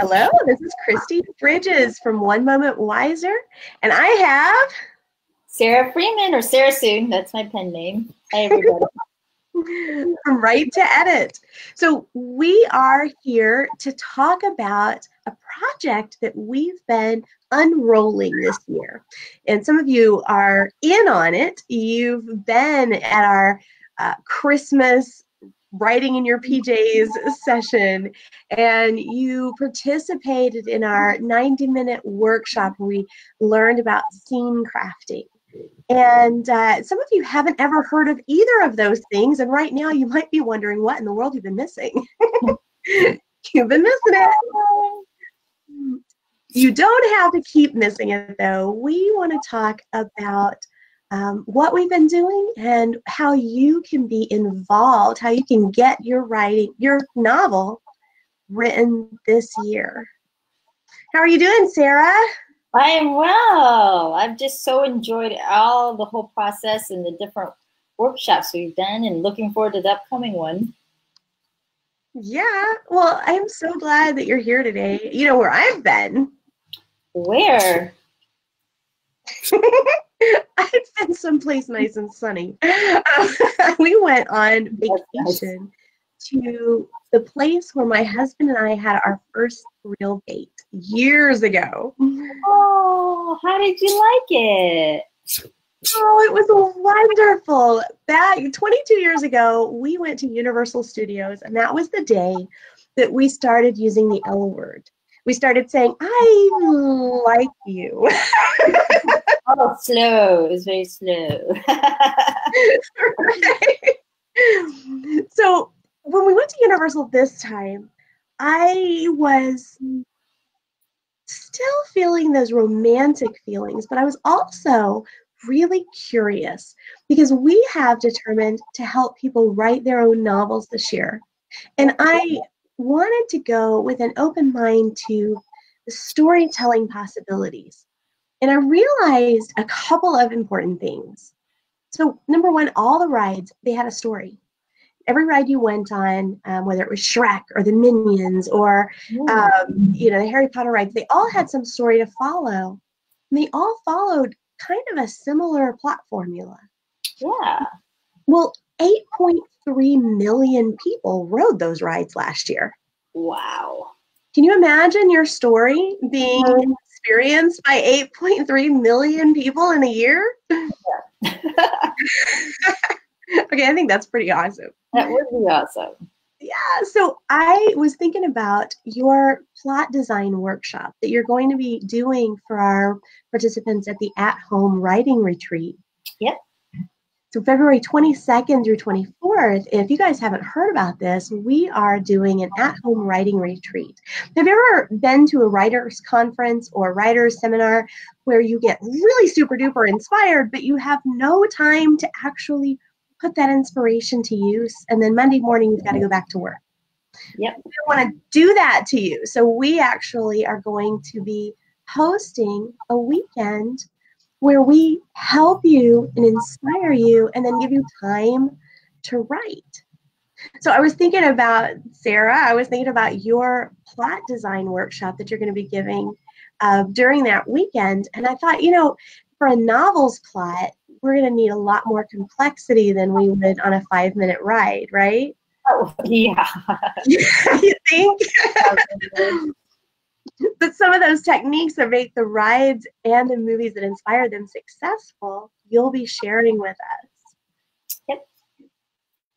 Hello, this is Christy Bridges from One Moment Wiser, and I have Sarah Freeman, or Sarah Soon, that's my pen name. Hi, everybody. from Right to Edit. So we are here to talk about a project that we've been unrolling this year. And some of you are in on it. You've been at our Christmas writing in your PJs session, and you participated in our 90-minute workshop where we learned about scene crafting. And some of you haven't ever heard of either of those things, and right now you might be wondering what in the world you've been missing. You've been missing it. You don't have to keep missing it, though. We want to talk about what we've been doing and how you can be involved, how you can get your writing, your novel written this year. How are you doing, Sarah? I am well. I've just so enjoyed the whole process and the different workshops we've done, and looking forward to the upcoming one. Yeah, well, I'm so glad that you're here today. You know where I've been? Where? I've been someplace nice and sunny. We went on vacation to the place where my husband and I had our first real date years ago. Oh, how did you like it? Oh, it was wonderful. Back 22 years ago, we went to Universal Studios, and that was the day that we started using the L word. We started saying, I like you. Oh, slow. It was very slow. Right. So when we went to Universal this time, I was still feeling those romantic feelings, but I was also really curious because we have determined to help people write their own novels this year. And I wanted to go with an open mind to the storytelling possibilities. And I realized a couple of important things. So number one, all the rides, they had a story. Every ride you went on, whether it was Shrek or the Minions or the Harry Potter rides, they all had some story to follow. And they all followed kind of a similar plot formula. Yeah. Well, 8.3 million people rode those rides last year. Wow. Can you imagine your story being experienced by 8.3 million people in a year? Yeah. Okay, I think that's pretty awesome. That would be awesome. Yeah, so I was thinking about your plot design workshop that you're going to be doing for our participants at the at-home writing retreat. Yep. So February 22nd through 24th, if you guys haven't heard about this, we are doing an at-home writing retreat. Have you ever been to a writer's conference or writer's seminar where you get really super duper inspired, but you have no time to actually put that inspiration to use, and then Monday morning you've got to go back to work? Yep. We don't want to do that to you. So we actually are going to be hosting a weekend where we help you and inspire you and then give you time to write. So I was thinking about, Sarah, I was thinking about your plot design workshop that you're going to be giving during that weekend. And I thought, for a novel's plot, we're going to need a lot more complexity than we would on a 5-minute ride, right? Oh, yeah. You think? But some of those techniques that make the rides and the movies that inspire them successful, you'll be sharing with us. Yep.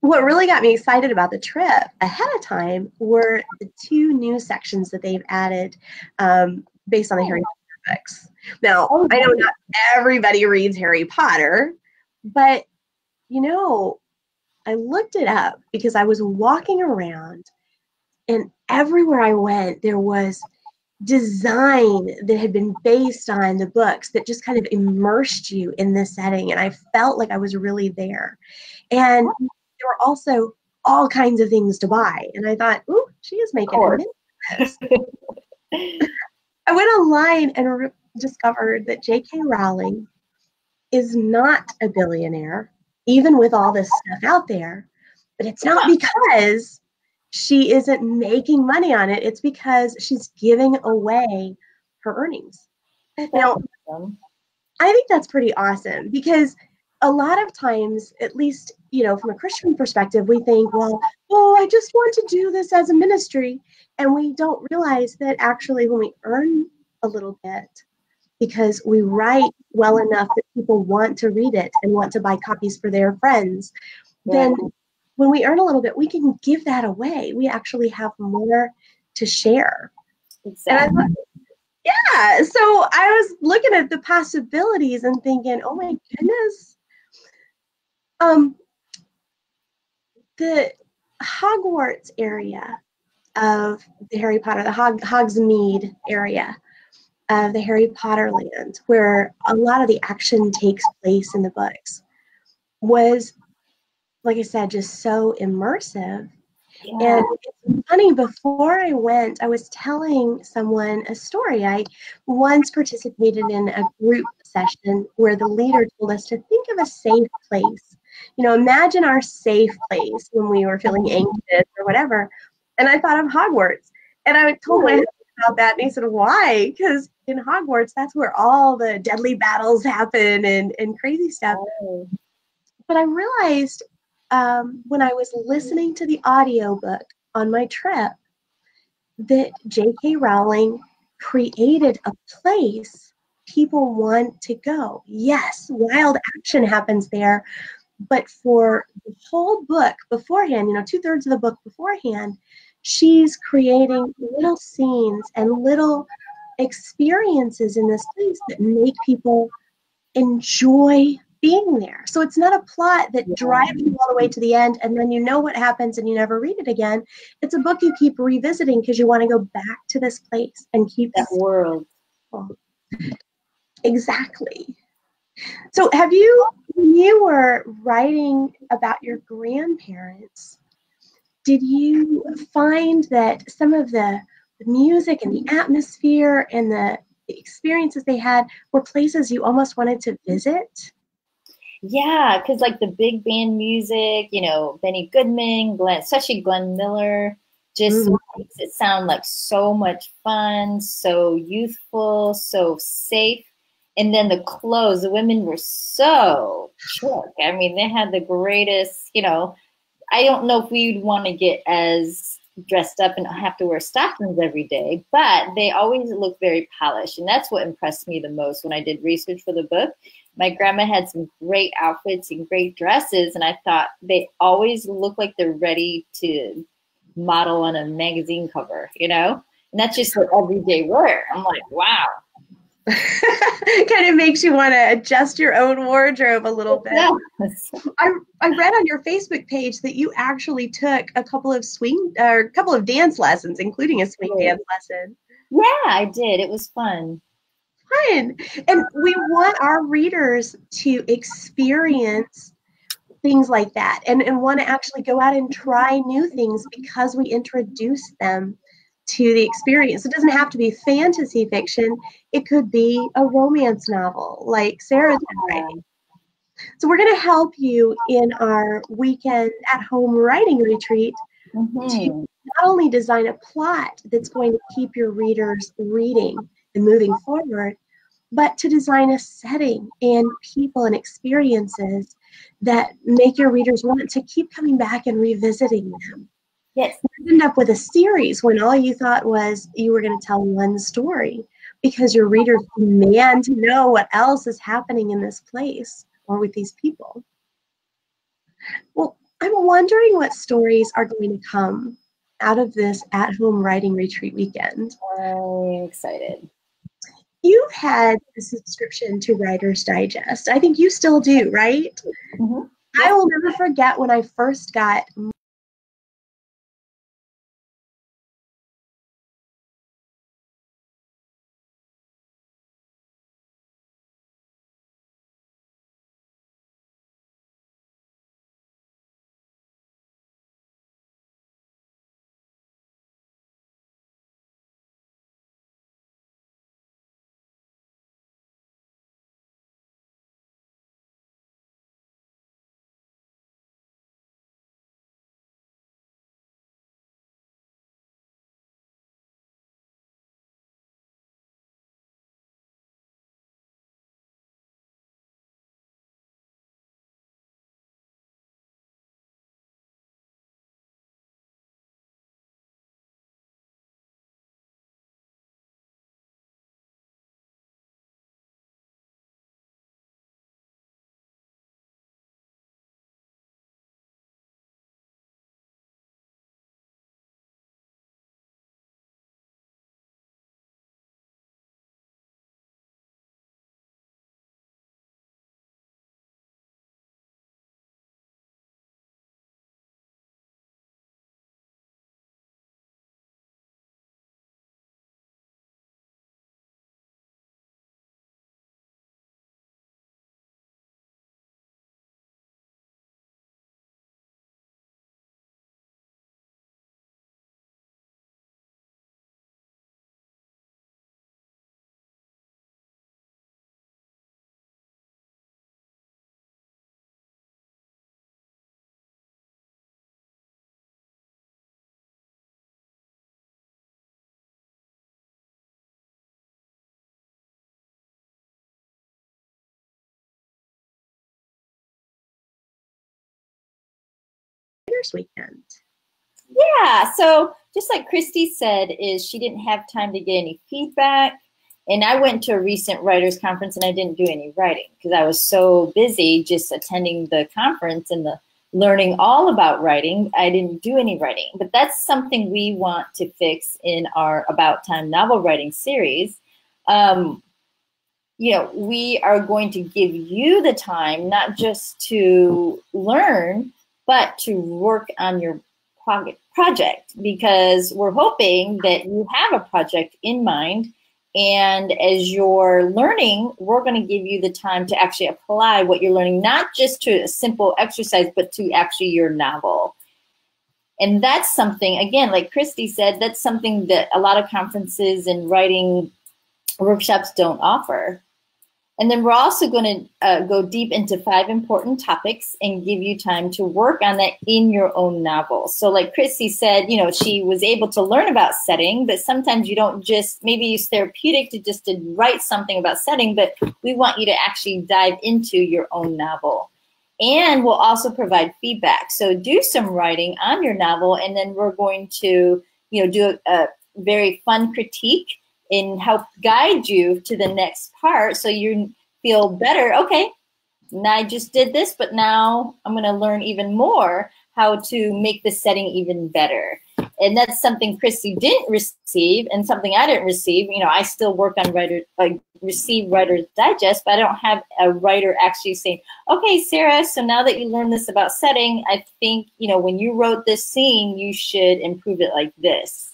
What really got me excited about the trip ahead of time were the 2 new sections that they've added based on the Harry Potter books. Now, I know not everybody reads Harry Potter, but, I looked it up because I was walking around, and everywhere I went, there was design that had been based on the books that just kind of immersed you in this setting, and I felt like I was really there. And there were also all kinds of things to buy, and I thought, ooh, she is making a minute of this. I went online and discovered that J.K. Rowling is not a billionaire, even with all this stuff out there, but it's not because she isn't making money on it. It's because she's giving away her earnings. Oh, that's Now, awesome. I think that's pretty awesome because a lot of times, at least, from a Christian perspective, we think, well, oh, I just want to do this as a ministry. And we don't realize that actually when we earn a little bit, because we write well enough that people want to read it and want to buy copies for their friends, Right. then when we earn a little bit, we can give that away. We actually have more to share. And I Exactly. thought, yeah, so I was looking at the possibilities and thinking, oh my goodness, um, the Hogwarts area of the Harry Potter, the Hogsmeade area of the Harry Potter land, where a lot of the action takes place in the books, was, like I said, just so immersive. Yeah. And it's funny, before I went, I was telling someone a story. I once participated in a group session where the leader told us to think of a safe place. Imagine our safe place when we were feeling anxious or whatever. And I thought of Hogwarts. And I told my husband about that, and he said, why? Because in Hogwarts, that's where all the deadly battles happen and crazy stuff. Oh, But I realized when I was listening to the audiobook on my trip that J.K. Rowling created a place people want to go. Yes, wild action happens there, but for the whole book beforehand, 2/3 of the book beforehand, she's creating little scenes and little experiences in this place that make people enjoy being there. So it's not a plot that yeah. drives you all the way to the end and then you know what happens and you never read it again. It's a book you keep revisiting because you want to go back to this place and keep That world. exactly. So when you were writing about your grandparents, did you find that some of the music and the atmosphere and the experiences they had were places you almost wanted to visit? Yeah, because like the big band music, Benny Goodman, especially Glenn Miller, just Mhm. makes it sound like so much fun, so youthful, so safe. And then the clothes, the women were so chic. I mean, they had the greatest, I don't know if we'd want to get as dressed up and have to wear stockings every day, but they always look very polished. And that's what impressed me the most when I did research for the book. My grandma had some great outfits and great dresses, and I thought they always look like they're ready to model on a magazine cover, And that's just like everyday wear. I'm like, wow. Kind of makes you want to adjust your own wardrobe a little bit. Yes. I read on your Facebook page that you actually took a couple of dance lessons, including a swing dance lesson. Yeah, I did. It was fun. Fun. And we want our readers to experience things like that and want to actually go out and try new things because we introduce them to the experience. It doesn't have to be fantasy fiction. It could be a romance novel like Sarah's been writing. So we're going to help you in our weekend at-home writing retreat to Mm-hmm. not only design a plot that's going to keep your readers reading and moving forward, but to design a setting and people and experiences that make your readers want to keep coming back and revisiting them. Yes. You end up with a series when all you thought was you were going to tell one story because your readers demand to know what else is happening in this place or with these people. Well, I'm wondering what stories are going to come out of this at-home writing retreat weekend. I'm excited. You've had a subscription to Writer's Digest. I think you still do, right? Mm-hmm. I Yes. will never forget when I first got writers' weekend? Yeah, so just like Christy said, is she didn't have time to get any feedback. And I went to a recent writers conference and I didn't do any writing because I was so busy just attending the conference and the learning all about writing. I didn't do any writing, but that's something we want to fix in our About Time novel writing series. We are going to give you the time, not just to learn, but to work on your project, because we're hoping that you have a project in mind. And as you're learning, we're going to give you the time to actually apply what you're learning, not just to a simple exercise, but to actually your novel. And that's something, again, like Christy said, that's something that a lot of conferences and writing workshops don't offer. And then we're also going to go deep into 5 important topics and give you time to work on that in your own novel. So like Christy said, she was able to learn about setting, but sometimes you don't just, maybe it's therapeutic to write something about setting, but we want you to actually dive into your own novel. And we'll also provide feedback. So do some writing on your novel, and then we're going to, do a very fun critique and help guide you to the next part so you feel better. Okay, now I just did this, but now I'm going to learn even more how to make the setting even better. And that's something Christy didn't receive and something I didn't receive. I still work on receive Writer's Digest, but I don't have a writer actually saying, okay, Sarah, so now that you learned this about setting, I think, when you wrote this scene, you should improve it like this.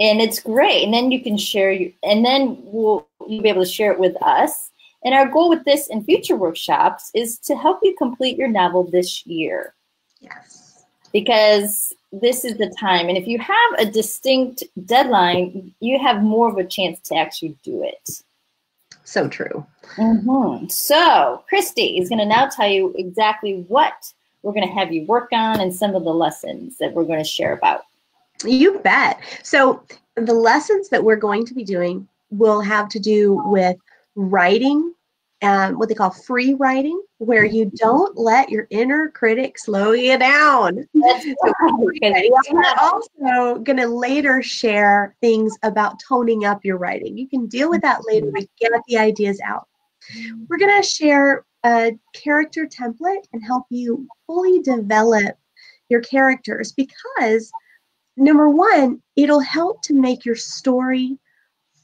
And it's great. And then you can share, and then you'll be able to share it with us. And our goal with this and future workshops is to help you complete your novel this year. Yes. Because this is the time. And if you have a distinct deadline, you have more of a chance to actually do it. So true. Mm-hmm. So Christy is going to now tell you exactly what we're going to have you work on and some of the lessons that we're going to share about. You bet. So the lessons that we're going to be doing will have to do with writing, what they call free writing, where you don't let your inner critic slow you down. We're also going to later share things about toning up your writing. You can deal with that later, but get the ideas out. We're going to share a character template and help you fully develop your characters, because number one, it'll help to make your story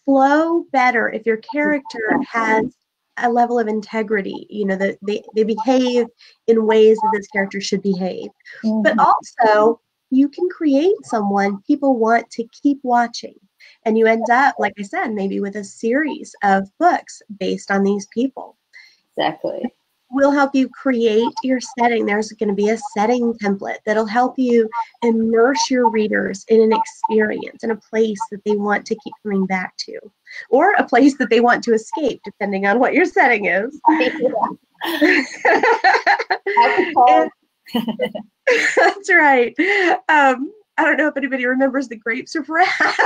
flow better if your character has a level of integrity, that they behave in ways that this character should behave. Mm-hmm. But also, you can create someone people want to keep watching. And you end up, like I said, maybe with a series of books based on these people. Exactly. We'll help you create your setting. There's going to be a setting template that'll help you immerse your readers in an experience, in a place that they want to keep coming back to, or a place that they want to escape, depending on what your setting is. That's right. I don't know if anybody remembers The Grapes of Wrath.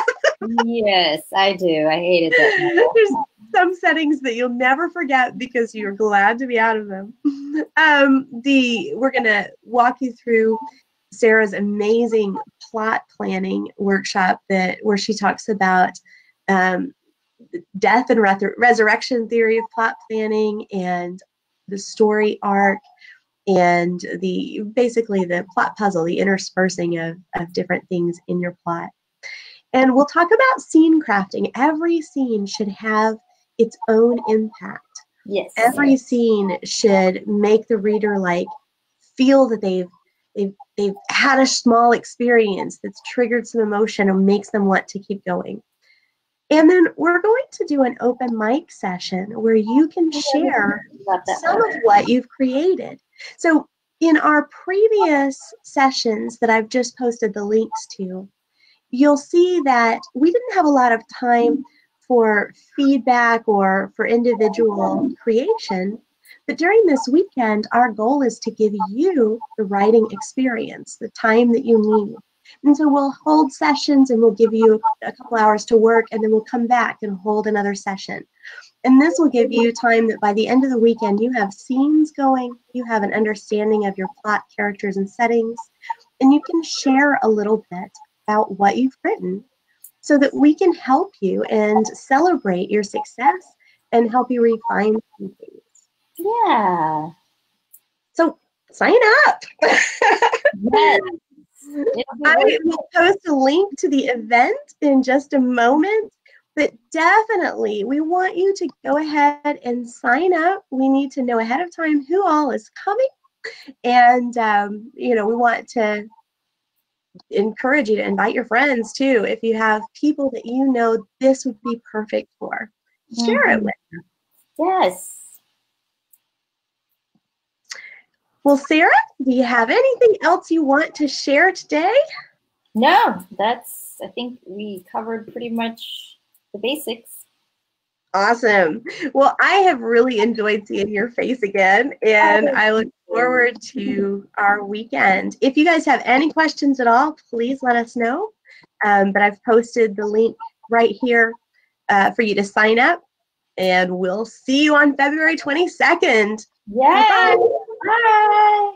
Yes, I do. I hated that. There's some settings that you'll never forget because you're glad to be out of them. We're going to walk you through Sarah's amazing plot planning workshop where she talks about death and resurrection theory of plot planning and the story arc, and basically the plot puzzle, the interspersing of different things in your plot. And we'll talk about scene crafting. Every scene should have its own impact. Yes. Every scene should make the reader feel that they've had a small experience that's triggered some emotion and makes them want to keep going. And then we're going to do an open mic session where you can share some of what you've created. So in our previous sessions that I've just posted the links to, you'll see that we didn't have a lot of time for feedback or for individual creation. But during this weekend, our goal is to give you the writing experience, the time that you need. And so we'll hold sessions and we'll give you a couple hours to work, and then we'll come back and hold another session. And this will give you time that by the end of the weekend, you have scenes going, you have an understanding of your plot, characters, and settings, and you can share a little bit about what you've written so that we can help you and celebrate your success and help you refine some things. Yeah. So sign up. Yes. I will post a link to the event in just a moment, but definitely we want you to go ahead and sign up. We need to know ahead of time who all is coming, and we want to encourage you to invite your friends too. If you have people that you know this would be perfect for, share it Mm-hmm. with. Yes. Well, Sarah, do you have anything else you want to share today? No, I think we covered pretty much the basics. Awesome. Well, I have really enjoyed seeing your face again, and I look forward to our weekend. If you guys have any questions at all, please let us know. But I've posted the link right here for you to sign up, and we'll see you on February 22nd. Yes. Bye-bye. Bye.